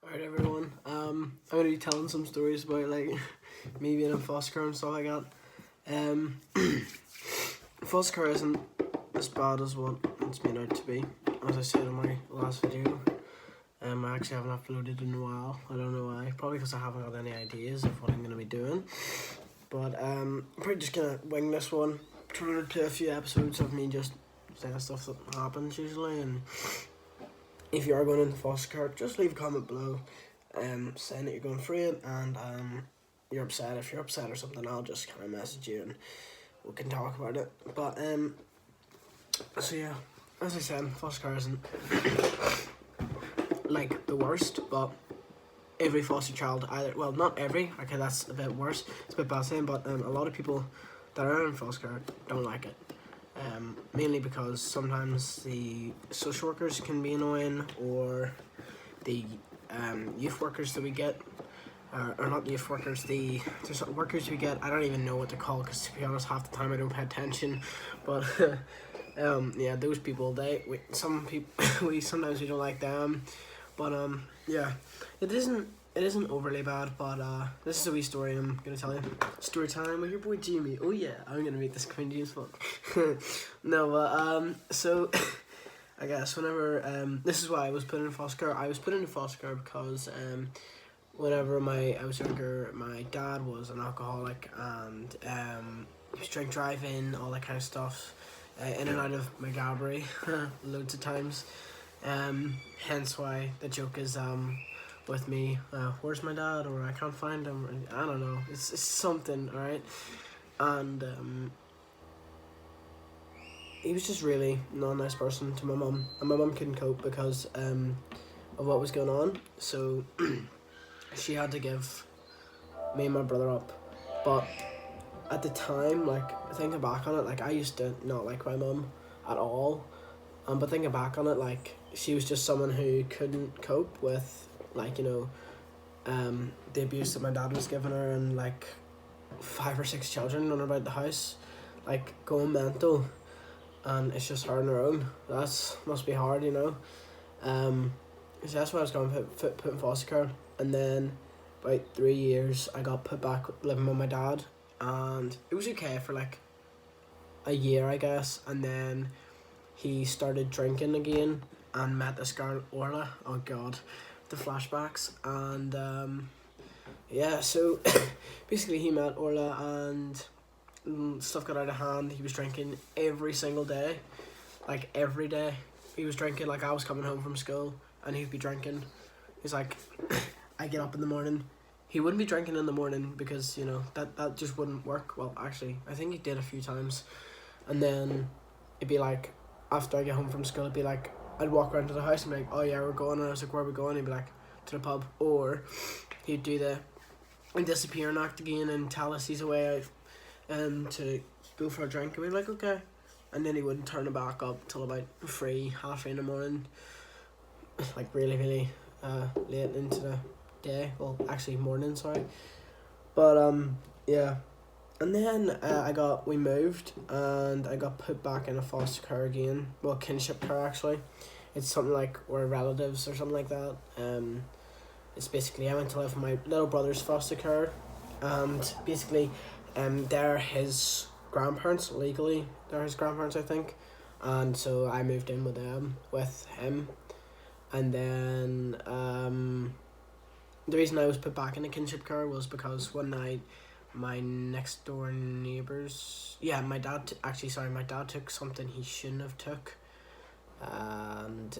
Alright everyone, I'm gonna be telling some stories about like me being in foster care and stuff like that. Um, foster care isn't as bad as what it's made out to be. As I said in my last video, I actually haven't uploaded in a while. I don't know why. Probably because I haven't got any ideas of what I'm gonna be doing. But I'm probably just gonna wing this one. Turn it to a few episodes of me just saying stuff that happens usually. And if you are going into foster care, just leave a comment below saying that you're going through it and you're upset. If you're upset or something, I'll just kind of message you and we can talk about it. But so yeah, as I said, foster care isn't like the worst, but every foster child either, well, not every, okay, that's a bit worse, it's a bit bad saying, but a lot of people that are in foster care don't like it. Mainly because sometimes the social workers can be annoying, or the youth workers that we get, or not youth workers, there's workers we get, I don't even know what they're called because to be honest half the time I don't pay attention, but yeah, those people, some people, sometimes we don't like them, but yeah, it isn't overly bad, but this is a wee story I'm gonna tell you. Story time with your boy Jimmy. Oh yeah, I'm gonna make this cringy as fuck. No, but so I guess whenever this is why I was put in foster care. I was put into foster care because whenever I was younger, my dad was an alcoholic and he was drink driving, all that kind of stuff, in and out of my gallery loads of times. Hence why the joke is with me, where's my dad, or I can't find him, or, I don't know, it's something, alright? And he was just really not a nice person to my mum, and my mum couldn't cope because of what was going on, so she had to give me and my brother up. But at the time, like, thinking back on it, like, I used to not like my mum at all, but thinking back on it, like, she was just someone who couldn't cope with, like, the abuse that my dad was giving her, and like 5 or 6 children running about the house, like going mental, and it's just her on her own. That's must be hard, so that's why I was going put in foster care, and then about 3 years I got put back living with my dad, and it was okay for like a year, I guess, and then he started drinking again and met this girl Orla. Oh god, the flashbacks. And yeah, so basically he met Orla and stuff got out of hand. He was drinking every single day, like every day he was drinking. Like, I was coming home from school and he'd be drinking. He's like, I get up in the morning, he wouldn't be drinking in the morning because that just wouldn't work. Well, actually I think he did a few times, and then it'd be like, after I get home from school, it'd be like, I'd walk around to the house and be like, oh yeah, we're going, and I was like, where are we going? He'd be like, to the pub. Or he'd do the disappearing act again and tell us he's away out to go for a drink, and we'd be like, okay, and then he wouldn't turn it back up till about 3:30 in the morning, like really late into the day, well actually morning, sorry. But yeah, and then we moved and I got put back in a foster care again. Well, kinship care actually. It's something like we're relatives or something like that. It's basically I went to live with my little brother's foster care, and basically they're his grandparents legally. They're his grandparents, I think. And so I moved in with him. And then the reason I was put back in the kinship care was because one night my next door neighbours, my dad took something he shouldn't have took, and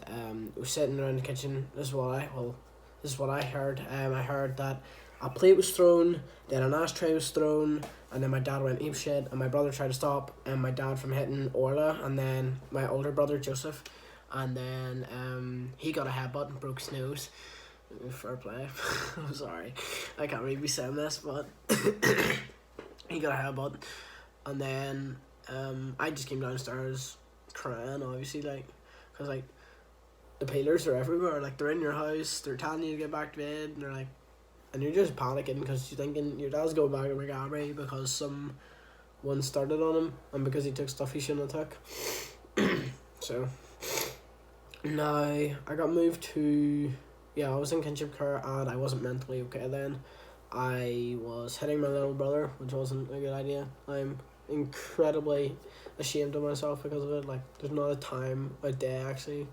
we were sitting around the kitchen. This is what I heard. I heard that a plate was thrown, then an ashtray was thrown, and then my dad went ape shit, and my brother tried to stop my dad from hitting Orla, and then my older brother Joseph, and then he got a headbutt and broke his nose. Fair play. I'm sorry, I can't really be saying this, but he got a headbutt, and then I just came downstairs crying, obviously, like, because like the peelers are everywhere, like they're in your house, they're telling you to get back to bed, and they're like, and you're just panicking because you're thinking your dad's going back to McGabry because someone started on him and because he took stuff he shouldn't have took. So now I got moved to yeah, I was in kinship care and I wasn't mentally okay then. I was hitting my little brother, which wasn't a good idea. I'm incredibly ashamed of myself because of it. Like, there's not a time, a day actually,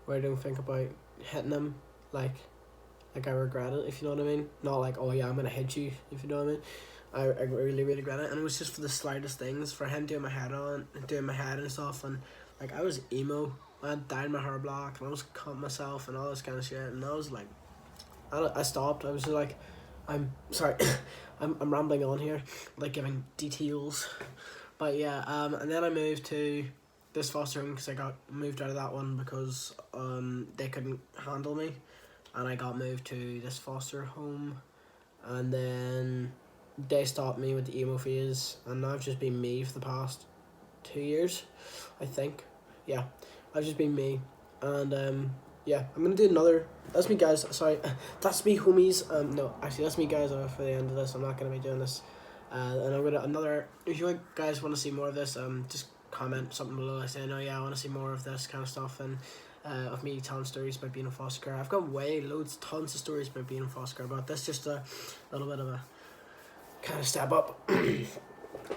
where I don't think about hitting him. Like I regret it, if you know what I mean. Not like, oh yeah, I'm gonna hit you, if you know what I mean. I really regret it, and it was just for the slightest things, for him doing my head and stuff, and like I was emo. I had dyed my hair black, and I was cutting myself and all this kind of shit, and I was like, I stopped. I was just like, I'm sorry, I'm rambling on here, like giving details, but yeah, and then I moved to this foster home because I got moved out of that one because they couldn't handle me, and I got moved to this foster home, and then they stopped me with the emo phase, and now I've just been me for the past 2 years, I think. Yeah, I've just been me, and yeah, I'm gonna do another. That's me, guys. Sorry, that's me, homies. No, actually, that's me, guys. For the end of this, I'm not gonna be doing this. And I'm gonna another. If you guys want to see more of this, just comment something below. I say, no, yeah, I want to see more of this kind of stuff, and of me telling stories about being in foster care. I've got tons of stories about being in foster care, but that's just a little bit of a kind of step up.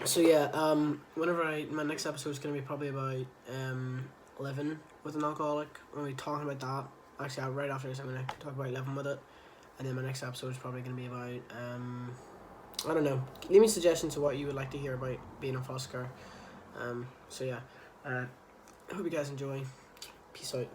So yeah, my next episode is gonna be probably about living with an alcoholic. I'm gonna be talking about that. Actually, right after this, I'm gonna talk about living with it, and then my next episode is probably gonna be about I don't know. Leave me suggestions of what you would like to hear about being in foster care. So yeah, I hope you guys enjoy. Peace out.